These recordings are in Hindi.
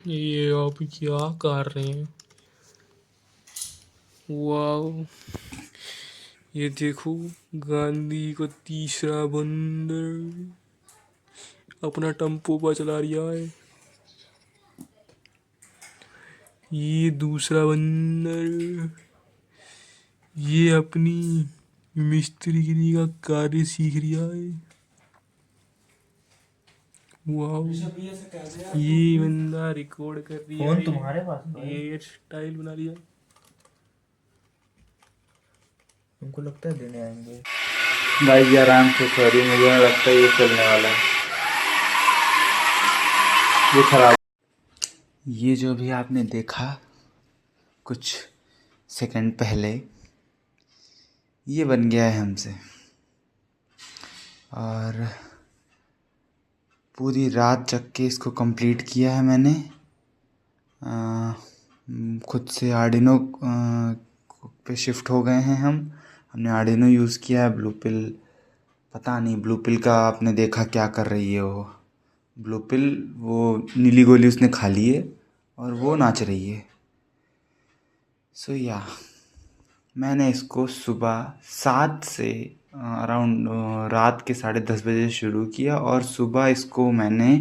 ये आप क्या कर रहे हैं? वाह, ये देखो, गांधी का तीसरा बंदर अपना टम्पो पर चला रिया है। ये दूसरा बंदर, ये अपनी मिस्त्रीगिरी का कार्य सीख रिया है। वाह, ये बंदा रिकॉर्ड कर रही है। तुम्हारे पास ये हेयर स्टाइल बना रिया। उनको लगता है देने आएंगे। भाई आराम से, सॉरी, मुझे लगता है ये चलने वाला है, ये खराब। ये जो भी आपने देखा कुछ सेकंड पहले, ये बन गया है हमसे। और पूरी रात जग के इसको कंप्लीट किया है मैंने। खुद से आर्डिनो पे शिफ्ट हो गए हैं हमने आर्डिनो यूज़ किया है। ब्लू पिल, पता नहीं ब्लू पिल का आपने देखा क्या कर रही है वो। ब्लू पिल वो नीली गोली उसने खा ली है और वो नाच रही है। सो या मैंने इसको सुबह 7 से अराउंड रात के 10:30 बजे शुरू किया और सुबह इसको मैंने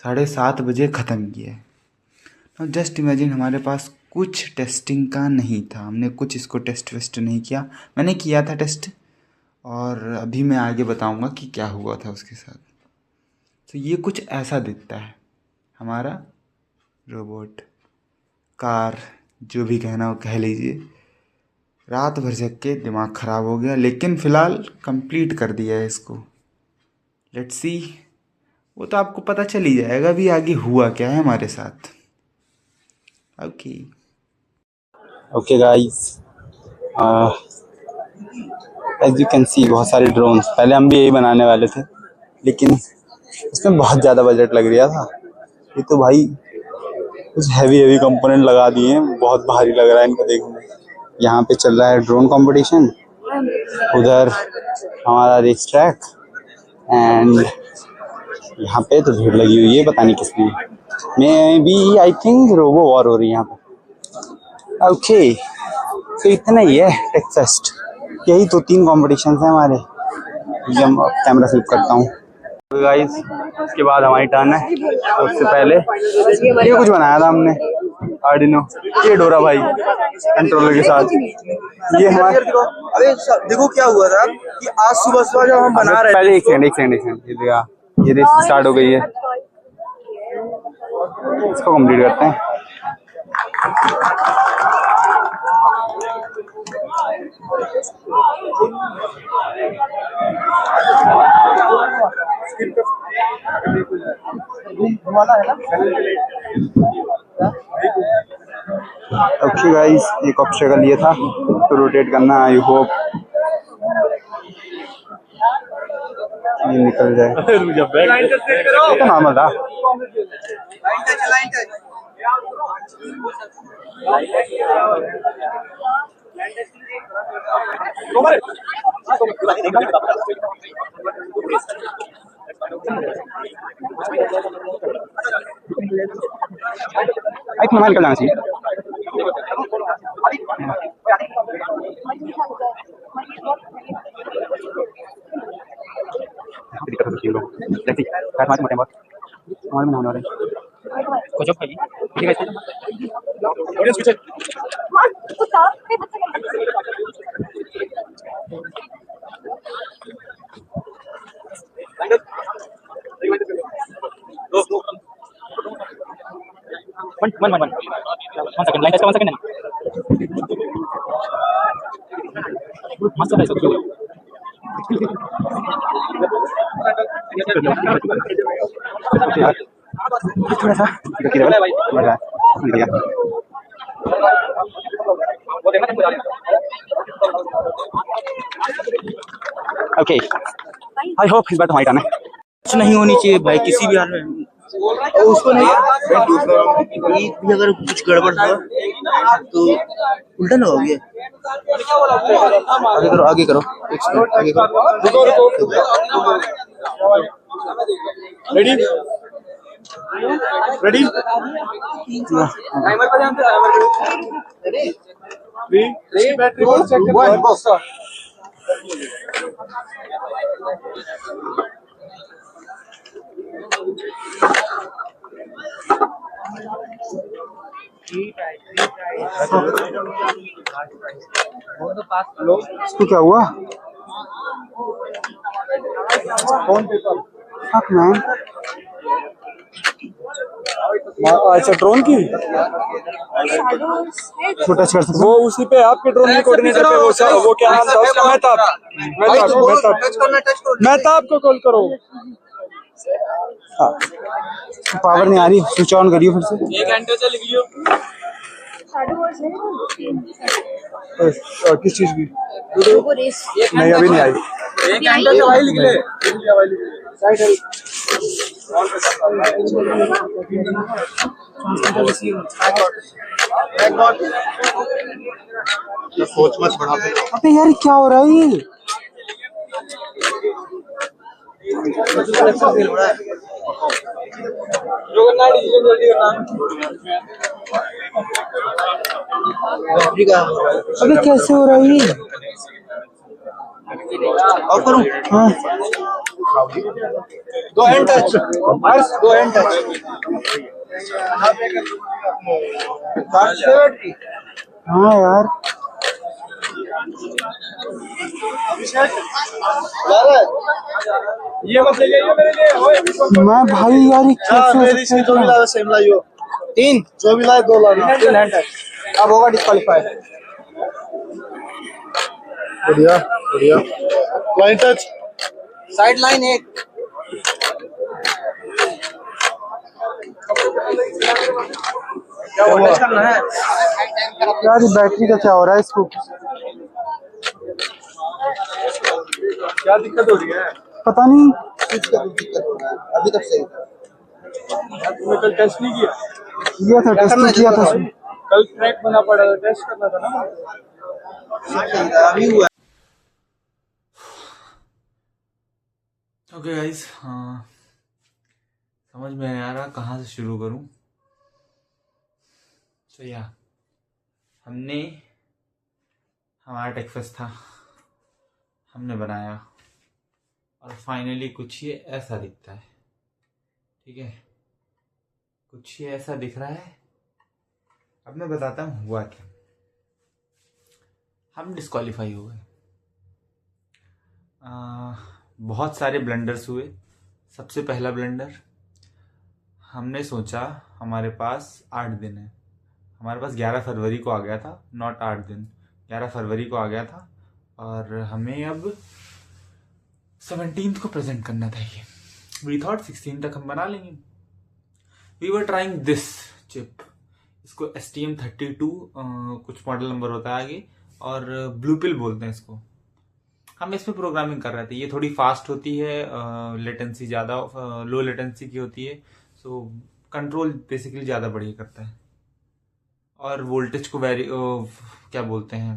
7:30 बजे ख़त्म किया। जस्ट इमेजिन, हमारे पास कुछ टेस्टिंग का नहीं था, हमने कुछ इसको टेस्ट वेस्ट नहीं किया। मैंने किया था टेस्ट, और अभी मैं आगे बताऊंगा कि क्या हुआ था उसके साथ। तो ये कुछ ऐसा दिखता है हमारा रोबोट, कार, जो भी कहना हो कह लीजिए। रात भर जग के दिमाग ख़राब हो गया, लेकिन फ़िलहाल कंप्लीट कर दिया है इसको। लेट्स सी, वो तो आपको पता चल ही जाएगा भी आगे हुआ क्या है हमारे साथ। Okay guys, as you can see बहुत सारे ड्रोन्स। पहले हम भी यही बनाने वाले थे, लेकिन इसमें बहुत ज़्यादा बजट लग रहा था। ये तो भाई कुछ हैवी कंपोनेंट लगा दिए हैं, बहुत भारी लग रहा है इनको देखने में। यहाँ पे चल रहा है ड्रोन कंपटीशन, उधर हमारा रेस ट्रैक, एंड यहाँ पे तो भीड़ लगी हुई है, पता नहीं किस लिए। Maybe, I think robo war हो रही है यहाँ पे। ओके, तो इतना ही है टेक फेस्ट। यही तो 3 कॉम्पिटिशन हैं हमारे। जब कैमरा फ्लिप करता हूँ गाइस, उसके बाद हमारी टर्न है। तो उससे पहले ये कुछ बनाया था हमने आर्डिनो, ये डोरा भाई कंट्रोलर के साथ। ये हमारे, अरे देखो क्या हुआ था कि आज सुबह जब हम बना रहे थे। पहले एक सेकंड, ये देखा, ये रेस स्टार्ट हो गई है, इसको कंप्लीट करते हैं। ओके गाइस, एक ऑब्स्टेकल ये था तो रोटेट करना, आई होप ये निकल जाए। तो नॉर्मल था। निकल जाना चाहिए। One second, line test, 1 second. मस्त है सब। थोड़ा सा बढ़ रहा है। ओके, आई होप इस बार तुम्हारी टर्न है। कुछ नहीं होनी चाहिए भाई किसी भी हाल में। उसको नहीं, अगर कुछ गड़बड़ था तो उल्टा ना हो गया। आगे करो, आगे करो, आगे करो। रेडी रेडी बैटरी इसको क्या हुआ? Fuck man. अच्छा ड्रोन की इसको टच कर सकते वो उसी पे आपके ड्रोन के कोऑर्डिनेटर पे वो क्या नाम था उसका? मेहताब को कॉल करो। हाँ, पावर नहीं आ रही, स्विच ऑन करियो फिर से। 1 घंटे से लिख लियो। किस चीज की? नहीं अभी नहीं आई। 1 घंटे से भाई लिख ले। सोच मत बढ़ा। अबे यार क्या हो रहा है ये? जो करना है डिसीजन जल्दी करना। अबे कैसे हो रहा है ये? और करूं? हाँ दो हैंड टच। दो हैंड टच। हाँ यार ये मत ले जाइए मेरे लिए। मैं भाई यार ये कैसे हो सकता है? जो भी लाए सेम लाइयो। 3 जो भी लाए 2 लाना। 3 हैंड टच। अब होगा डिस्क्वालीफाइड। बढ़िया बढ़िया। Line touch. Side line 1। क्या टच करना है? यार ये बैटरी का क्या हो रहा है इसको? क्या दिक्कत हो रही है? पता नहीं। अभी तक सही। तुमने कल टेस्ट नहीं किया? किया था, टेस्ट तो किया था इसमें। कल ट्रैक बना पड़ा था, टेस्ट करना था ना। अभी हुआ। ओके गाइस, हाँ समझ में नहीं आ रहा कहाँ से शुरू करूँ। तो या हमने हमारा टेक्फेस्ट था, हमने बनाया और फाइनली कुछ ये ऐसा दिखता है। ठीक है, कुछ ये ऐसा दिख रहा है। अब मैं बताता हूँ हुआ क्या। हम डिस्क्वालीफाई हो गए। बहुत सारे ब्लंडर्स हुए। सबसे पहला ब्लंडर, हमने सोचा हमारे पास 8 दिन है। हमारे पास 11 फरवरी को आ गया था, नॉट 8 दिन, 11 फरवरी को आ गया था और हमें अब 17th को प्रेजेंट करना था। ये वी थॉट 16 तक हम बना लेंगे। We were trying this chip, इसको STM32 कुछ मॉडल नंबर होता है आगे, और ब्लूपिल बोलते हैं इसको। हम इसमें प्रोग्रामिंग कर रहे थे। ये थोड़ी फास्ट होती है, लेटेंसी ज़्यादा, लो लेटेंसी की होती है, सो कंट्रोल बेसिकली ज़्यादा बढ़िया करता है और वोल्टेज को क्या बोलते हैं,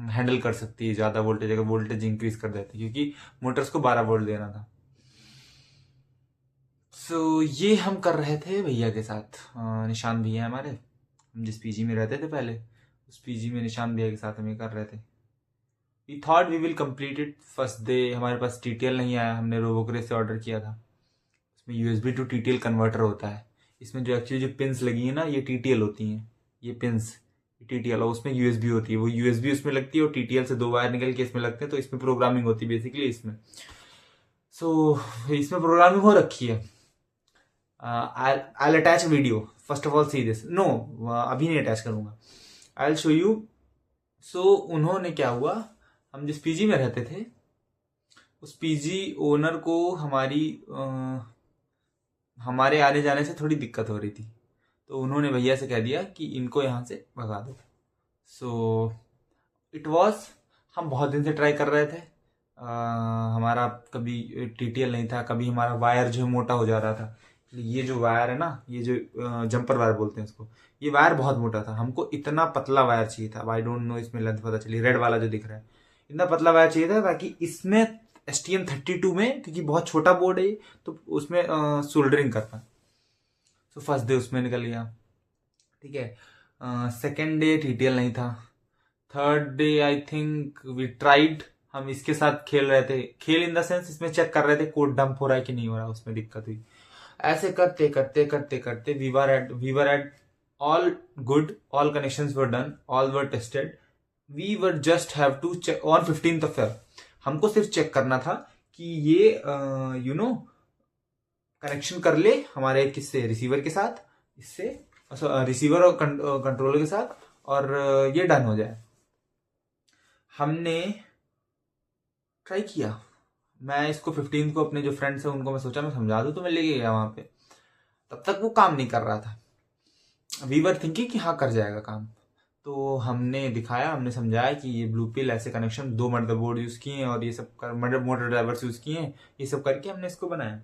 हैंडल कर सकती है। ज़्यादा वोल्टेज अगर वोल्टेज इंक्रीज कर देती है, क्योंकि मोटर्स को 12 वोल्ट देना था। सो ये हम कर रहे थे भैया के साथ, निशान भैया हमारे। हम जिस पीजी में रहते थे पहले, उस पीजी में निशान भैया के साथ हम ये कर रहे थे। We thought we will complete it first day. हमारे पास TTL नहीं आया, हमने रोबोक्रेस से ऑर्डर किया था। इसमें USB to TTL कन्वर्टर होता है। इसमें जो एक्चुअली जो पिंस लगी है ना, ये TTL होती हैं। ये पिंस TTL, और उसमें USB होती है। वो USB उसमें लगती है और TTL से 2 वायर निकल के इसमें लगते हैं, तो इसमें प्रोग्रामिंग होती है बेसिकली इसमें। सो इसमें प्रोग्रामिंग हो रखी है। I'll attach a video. First of all see this. No, अभी नहीं अटैच करूँगा। I'll show you. So उन्होंने क्या हुआ, हम जिस पीजी में रहते थे उस पीजी ओनर को हमारे आने जाने से थोड़ी दिक्कत हो रही थी, तो उन्होंने भैया से कह दिया कि इनको यहाँ से भगा दो। सो इट वॉज, हम बहुत दिन से ट्राई कर रहे थे। हमारा कभी TTL नहीं था, कभी हमारा वायर जो मोटा हो जा रहा था। ये जो वायर है ना, ये जो जंपर वायर बोलते हैं इसको, ये वायर बहुत मोटा था। हमको इतना पतला वायर चाहिए था। आई डोंट नो इसमें लेंथ पता चली, रेड वाला जो दिख रहा है, इतना पतला वायर चाहिए था ताकि इसमें STM32 में, क्योंकि बहुत छोटा बोर्ड है तो उसमें सोल्डरिंग करना। तो फर्स्ट डे उसमें निकल गया, ठीक है। सेकेंड डे TTL नहीं था। Third day I think we tried, हम इसके साथ खेल रहे थे, खेल इन द सेंस इसमें चेक कर रहे थे कोड डंप हो रहा है कि नहीं हो रहा, उसमें दिक्कत हुई। ऐसे करते करते करते करते we were at all good, all connections were done, all were tested, we were just have to check on 15th of Feb। हमको सिर्फ चेक करना था कि ये कनेक्शन कर ले हमारे किससे, रिसीवर के साथ, इससे रिसीवर और कंट्रोलर के साथ, और ये डन हो जाए। हमने ट्राई किया, मैं इसको 15 को अपने जो फ्रेंड्स हैं उनको मैं सोचा मैं समझा दूं, तो मैं लेके गया वहां पे। तब तक वो काम नहीं कर रहा था। वी वर थिंकिंग कि हाँ कर जाएगा काम, तो हमने दिखाया, हमने समझाया कि ये ब्लू पिल ऐसे कनेक्शन, 2 मदरबोर्ड यूज किए हैं और ये सब मोटर ड्राइवर्स यूज किए हैं, ये सब करके हमने इसको बनाया।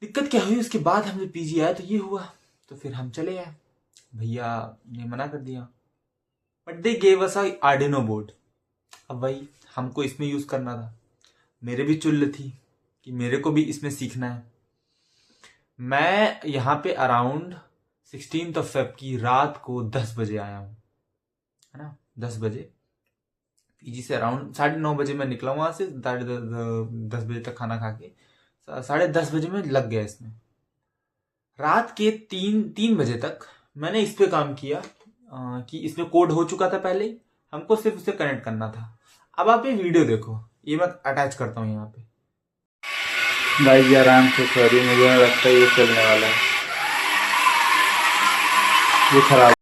दिक्कत क्या हुई, उसके बाद हमने PG आया तो ये हुआ, तो फिर हम चले आए, भैया ने मना कर दिया, but they gave us Arduino board. अब वही हमको इसमें यूज करना था, मेरे भी चुल्ल थी कि मेरे को भी इसमें सीखना है। मैं यहाँ पे अराउंड 16th of Feb की रात को 10 बजे आया हूँ, है ना, 10 बजे। PG से अराउंड 9:30 बजे मैं निकला वहां से, 10 बजे तक खाना खा के 10:30 बजे में लग गया इसमें। रात के 3 बजे तक मैंने इस पे काम किया कि इसमें कोड हो चुका था पहले ही, हमको सिर्फ उसे कनेक्ट करना था। अब आप ये वीडियो देखो, ये मैं अटैच करता हूँ यहाँ पे। भाई आराम से, सॉरी, मुझे लगता है ये चलने वाला है, ये खराब।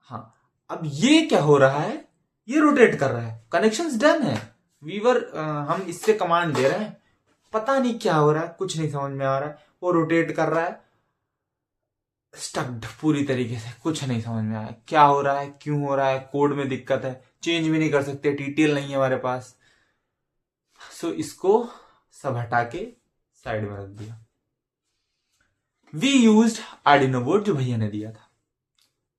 हाँ, अब ये क्या हो रहा है, ये रोटेट कर रहा है, कनेक्शंस डन है, वीवर हम इससे कमांड दे रहे हैं, पता नहीं क्या हो रहा है, कुछ नहीं समझ में आ रहा है, वो रोटेट कर रहा है स्टक्ड पूरी तरीके से, कुछ नहीं समझ में आया क्या हो रहा है, क्यों हो रहा है, कोड में दिक्कत है, चेंज भी नहीं कर सकते, TTL नहीं है हमारे पास। सो इसको सब हटा के साइड में रख दिया। वी यूज्ड आर्डिनो बोर्ड जो भैया ने दिया था।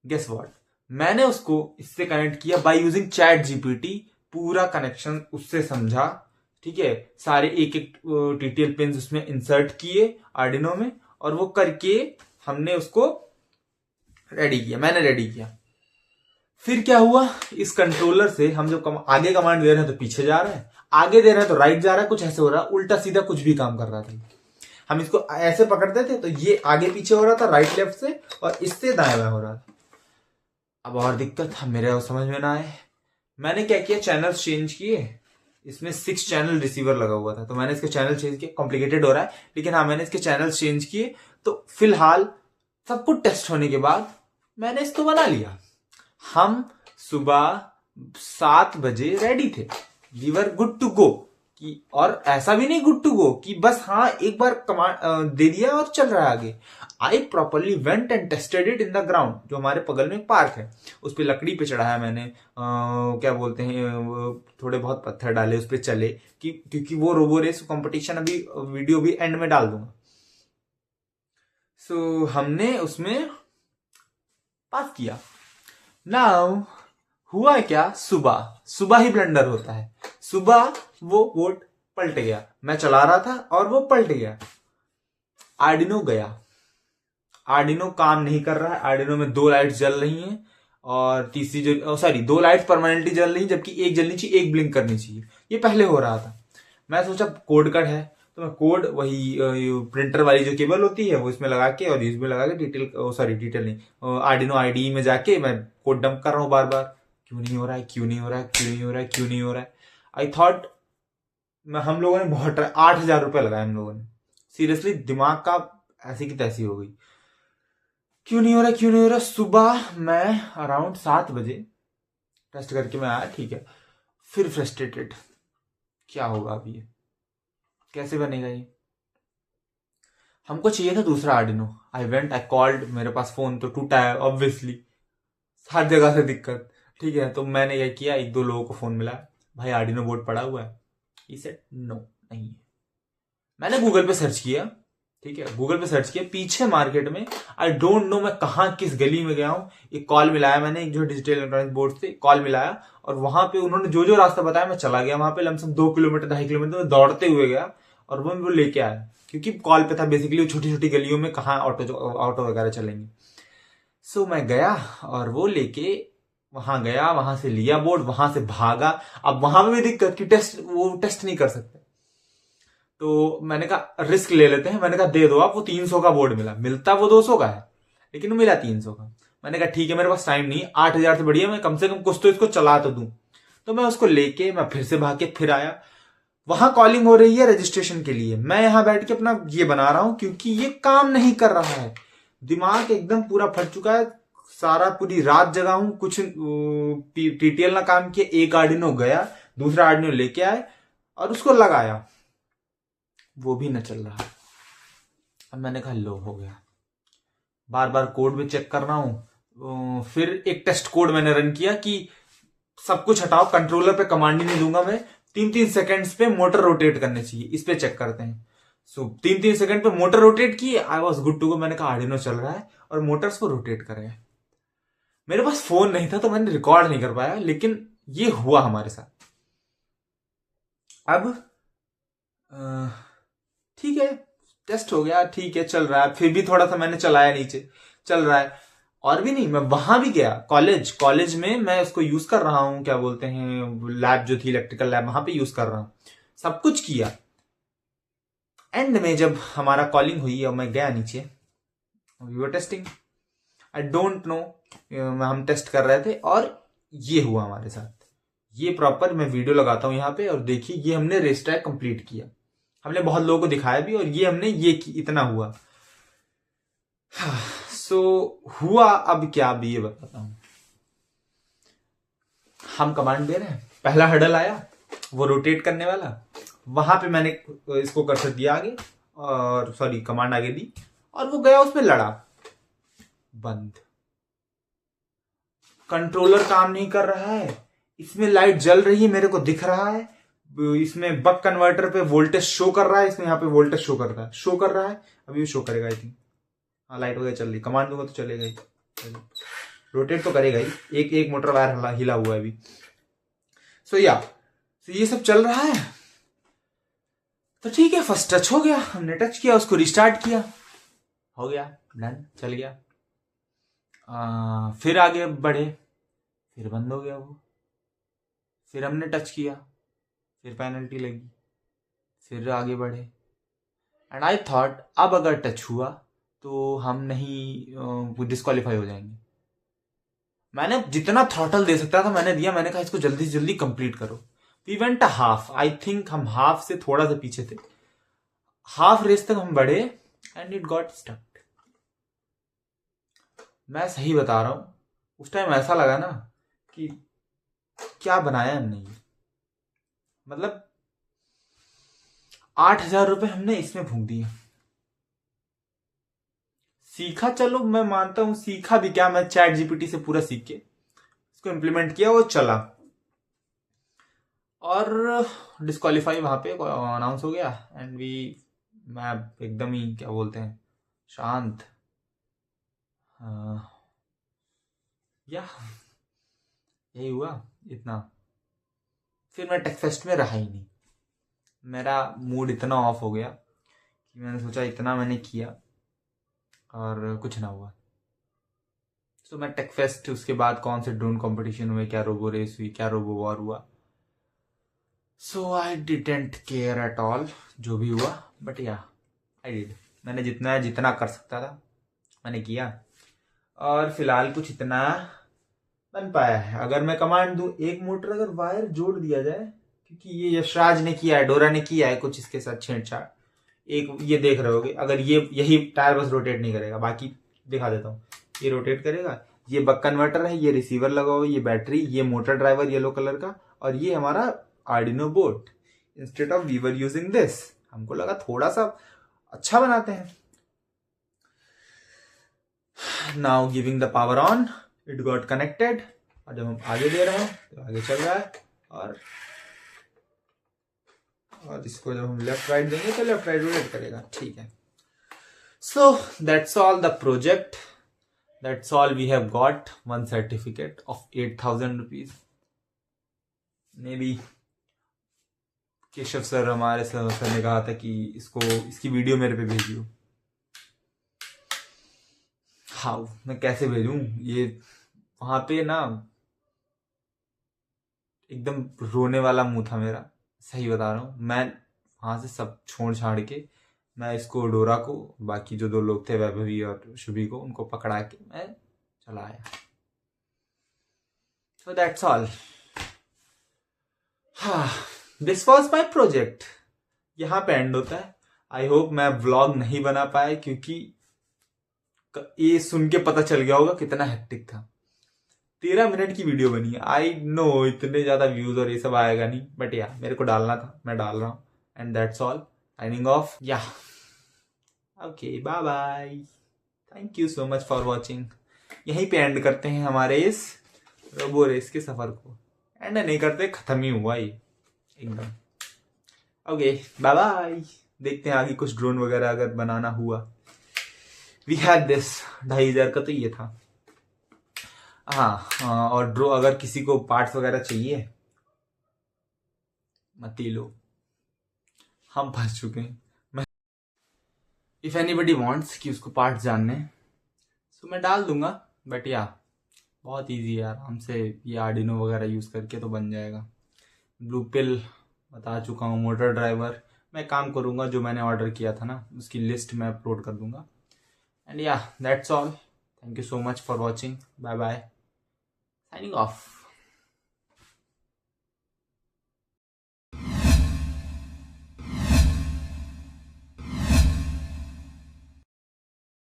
गेस व्हाट, मैंने उसको इससे कनेक्ट किया बाय यूजिंग ChatGPT, पूरा कनेक्शन उससे समझा, ठीक है, सारे एक एक TTL पिन उसमें इंसर्ट किए आर्डिनो में, और वो करके हमने उसको रेडी किया, मैंने रेडी किया। फिर क्या हुआ, इस कंट्रोलर से हम जो आगे कमांड दे रहे हैं तो पीछे जा रहा है, आगे दे रहे हैं तो राइट जा रहा है, कुछ ऐसे हो रहा है, उल्टा सीधा कुछ भी काम कर रहा था। हम इसको ऐसे पकड़ते थे तो ये आगे पीछे हो रहा था राइट लेफ्ट से, और इससे दाएं बाएं हो रहा था। अब और दिक्कत मेरे समझ में ना आए, मैंने क्या किया, चैनल्स चेंज किए। इसमें 6 चैनल रिसीवर लगा हुआ था, तो मैंने इसके चैनल चेंज किए। कॉम्प्लिकेटेड हो रहा है, लेकिन हाँ मैंने इसके चैनल्स चेंज किए। तो फिलहाल सब कुछ टेस्ट होने के बाद मैंने इसको बना लिया। हम सुबह 7 बजे रेडी थे, we were good to go. कि और ऐसा भी नहीं गुड टू गो कि बस हाँ एक बार कमांड दे दिया और चल रहा है आगे। I properly went and tested it in the ground. जो हमारे बगल में एक पार्क है, उस पर लकड़ी पे चढ़ाया मैंने, क्या बोलते हैं, थोड़े बहुत पत्थर डाले, उस पर चले, क्योंकि वो रोबो रेस कंपटीशन अभी वीडियो भी एंड में डाल दूंगा। सो हमने उसमें पास किया। नाउ हुआ क्या, सुबह ही ब्लंडर होता है। सुबह वो वोट पलट गया, मैं चला रहा था और वो पलट गया। आर्डिनो गया, आर्डिनो काम नहीं कर रहा है। आर्डिनो में 2 लाइट्स जल रही हैं और तीसरी जो 2 लाइट्स परमानेंटली जल रही हैं, जबकि एक जलनी चाहिए, एक ब्लिंक करनी चाहिए। ये पहले हो रहा था। मैं सोचा कोड कट है, तो मैं कोड वही प्रिंटर वाली जो केबल होती है वो इसमें लगा के और इसमें लगा के डिटेल नहीं, आर्डिनो IDE में जाके मैं कोड डंप कर रहा हूँ बार बार। क्यों नहीं हो रहा है, क्यों नहीं हो रहा है, क्यों नहीं हो रहा है, क्यों नहीं हो रहा है। आई थॉट, हम लोगों ने बहुत 8,000 रुपये लगाए हम लोगों ने, सीरियसली दिमाग का ऐसी की तैसी हो गई। क्यों नहीं हो रहा, क्यों नहीं हो रहा। सुबह मैं अराउंड 7 बजे टेस्ट करके मैं आया, ठीक है। फिर फ्रस्ट्रेटेड, क्या होगा अब, ये कैसे बनेगा ये। हमको चाहिए था दूसरा Arduino. I went, I called, मेरे पास फोन तो टूटा है ऑब्वियसली, हर जगह से दिक्कत, ठीक है। तो मैंने क्या किया, 1-2 लोगों को फोन मिला, भाई आर्डिनो बोर्ड पड़ा हुआ है। He said, नो नहीं है। मैंने गूगल पे सर्च किया, ठीक है, गूगल पे सर्च किया पीछे मार्केट में। आई डोंट नो मैं कहाँ किस गली में गया हूँ। एक कॉल मिलाया मैंने, एक जो डिजिटल इलेक्ट्रॉनिक्स बोर्ड से कॉल मिलाया, और वहां पे उन्होंने जो जो रास्ता बताया मैं चला गया वहां पे। लमसम 2 किलोमीटर 2.5 किलोमीटर में दौड़ते हुए गया और वो लेके आया, क्योंकि कॉल पे था बेसिकली। छोटी छोटी गलियों में कहाँ ऑटो वगैरह चलेंगे। सो मैं गया और वो लेके वहां गया, वहां से लिया बोर्ड, वहां से भागा। अब वहां पे भी दिक्कत कि वो टेस्ट नहीं कर सकते। तो मैंने कहा रिस्क ले लेते हैं, मैंने कहा दे दो आप। वो 300 का बोर्ड मिलता वो 200 का है, लेकिन वो मिला 300 का। मैंने कहा ठीक है, मेरे पास टाइम नहीं, 8,000 से बढ़िया मैं कम से कम कुछ तो इसको चला तो दूं। तो मैं उसको लेके मैं फिर से भाग के फिर आया। वहां कॉलिंग हो रही है रजिस्ट्रेशन के लिए, मैं यहां बैठ के अपना ये बना रहा हूं, क्योंकि ये काम नहीं कर रहा है। दिमाग एकदम पूरा फट चुका है, सारा पूरी रात जगा हूं। कुछ टीटीएल ना काम किया। एक आर्डिनो गया, दूसरा आर्डिनो लेके आए और उसको लगाया, वो भी न चल रहा। अब मैंने कहा लो हो गया। बार बार कोड भी चेक कर रहा हूं। फिर एक टेस्ट कोड मैंने रन किया कि सब कुछ हटाओ, कंट्रोलर पे कमांड ही नहीं दूंगा मैं। 3-3 सेकंड्स पे मोटर रोटेट करने चाहिए, इस पे चेक करते हैं। सो 3-3 सेकंड पे मोटर रोटेट की, I was good to go. मैंने कहा आर्डिनो चल रहा है और मोटर्स को रोटेट करेगा। मेरे पास फोन नहीं था तो मैंने रिकॉर्ड नहीं कर पाया, लेकिन ये हुआ हमारे साथ। अब ठीक है, टेस्ट हो गया, ठीक है, चल रहा है। फिर भी थोड़ा सा मैंने चलाया, नीचे चल रहा है। और भी नहीं, मैं वहां भी गया कॉलेज में मैं उसको यूज कर रहा हूं, क्या बोलते हैं, लैब जो थी इलेक्ट्रिकल लैब, वहां पे यूज कर रहा हूं, सब कुछ किया। एंड में जब हमारा कॉलिंग हुई और मैं गया नीचे, we were testing, I don't know, हम टेस्ट कर रहे थे और ये हुआ हमारे साथ। ये प्रॉपर मैं वीडियो लगाता हूं यहाँ पे, और देखिए ये हमने रेस ट्रैक कंप्लीट किया। हमने बहुत लोगों को दिखाया भी, और ये हमने ये इतना हुआ। सो हुआ अब क्या, अब ये बताता हूं। हम कमांड दे रहे हैं, पहला हर्डल आया वो रोटेट करने वाला, वहां पे मैंने इसको कर्सर दिया आगे, और सॉरी कमांड आगे दी, और वो गया, उसमें लड़ा, बंद। कंट्रोलर काम नहीं कर रहा है, इसमें लाइट जल रही है, मेरे को दिख रहा है। इसमें बक कन्वर्टर पे वोल्टेज शो कर रहा है, इसमें यहाँ पे वोल्टेज शो करता है, शो कर रहा है, अभी भी शो करेगा आई थिंक। हाँ, लाइट वगैरह चल रही, कमांड दूंगा तो चलेगा ही, रोटेट तो करेगा ही। एक मोटर वायर हिला हुआ है अभी। सो ये सब चल रहा है। तो ठीक है, फर्स्ट टच हो गया, हमने टच किया, उसको रिस्टार्ट किया, हो गया, डन, चल गया। फिर आगे बढ़े, फिर बंद हो गया वो। फिर हमने टच किया, फिर पेनल्टी लगी, फिर आगे बढ़े। एंड आई थॉट अब अगर टच हुआ तो हम नहीं डिस्क्वालीफाई हो जाएंगे। मैंने जितना थ्रॉटल दे सकता था मैंने दिया। मैंने कहा इसको जल्दी से जल्दी कंप्लीट करो। We went a half, I think हम हाफ से थोड़ा सा पीछे थे। हाफ रेस तक हम बढ़े एंड इट गॉट स्टक। मैं सही बता रहा हूं, उस टाइम ऐसा लगा ना कि क्या बनाया हमने ये। मतलब 8,000 रुपए हमने इसमें फूंक दिए। सीखा, चलो मैं मानता हूं सीखा भी क्या, मैं चैट जीपीटी से पूरा सीख के इसको इम्प्लीमेंट किया, वो चला, और डिस्क्वालीफाई वहां पे अनाउंस हो गया। एंड मैं एकदम ही क्या बोलते हैं, शांत। यही हुआ इतना। फिर मैं टेकफेस्ट में रहा ही नहीं। मेरा मूड इतना ऑफ हो गया कि मैंने सोचा इतना मैंने किया और कुछ ना हुआ। तो मैं टेकफेस्ट, उसके बाद कौन से ड्रोन कंपटीशन हुए, क्या रोबो रेस हुई, क्या रोबो वॉर हुआ, so I didn't care at all जो भी हुआ। बट या आई डिड, मैंने जितना कर सकता था मैंने किया, और फिलहाल कुछ इतना बन पाया है। अगर मैं कमांड दूं, एक मोटर अगर वायर जोड़ दिया जाए, क्योंकि ये यशराज ने किया है, डोरा ने किया है कुछ इसके साथ छेड़छाड़। एक ये देख रहे होगे, अगर यही टायर बस रोटेट नहीं करेगा, बाकी दिखा देता हूँ, ये रोटेट करेगा। ये बक कन्वर्टर है, ये रिसीवर लगा हुआ है, ये बैटरी, ये मोटर ड्राइवर येलो कलर का, और ये हमारा Arduino board. Instead of we were using this, हमको लगा थोड़ा सा अच्छा बनाते हैं। Now giving the power on, it got connected, और जब हम आगे दे रहे हैं तो आगे चल रहा है, और इसको जब हम लेफ्ट राइट देंगे तो लेफ्ट राइट रोटेट करेगा। ठीक है, So that's all the project. That's all we have got. One certificate of 8,000 rupees. Maybe Keshav sir हमारे सर ने कहा था कि इसकी वीडियो मेरे पे भेजियो। हाउ मैं कैसे भेजूं ये? वहां पे ना एकदम रोने वाला मुंह था मेरा, सही बता रहा हूँ। मैं वहां से सब छोड़ छाड़ के मैं इसको डोरा को, बाकी जो 2 लोग थे वैभवी और शुभी को, उनको पकड़ा के मैं चला आया। So that's all. This was my project. यहाँ पे एंड होता है। आई होप मैं व्लॉग नहीं बना पाया, क्योंकि ये सुन के पता चल गया होगा कितना हेक्टिक था। 13 मिनट की वीडियो बनी है। आई नो इतने ज्यादा व्यूज और ये सब आएगा नहीं, बट या मेरे को डालना था, मैं डाल रहा हूँ। And that's all, signing off. या okay, bye bye, thank you so much for watching. यहीं पे एंड करते हैं हमारे इस रोबो रेस के सफर को। एंड नहीं करते, खत्म ही हुआ ये एकदम। Okay bye bye. देखते हैं आगे कुछ ड्रोन वगैरह अगर बनाना हुआ। वी हैड दिस 2,500 का तो ये था। हाँ, और ड्रो अगर किसी को पार्ट्स वगैरह चाहिए मत ही लो, हम फंस चुके हैं। इफ एनीबडी वांट्स कि उसको पार्ट्स जानने, तो मैं डाल दूंगा। बट या बहुत इजी है, आराम से ये आर्डिनो वगैरह यूज करके तो बन जाएगा। ब्लू पिल बता चुका हूँ, मोटर ड्राइवर मैं काम करूंगा, जो मैंने ऑर्डर किया था ना उसकी लिस्ट मैं अपलोड कर दूंगा। And yeah that's all, thank you so much for watching, bye bye, signing of.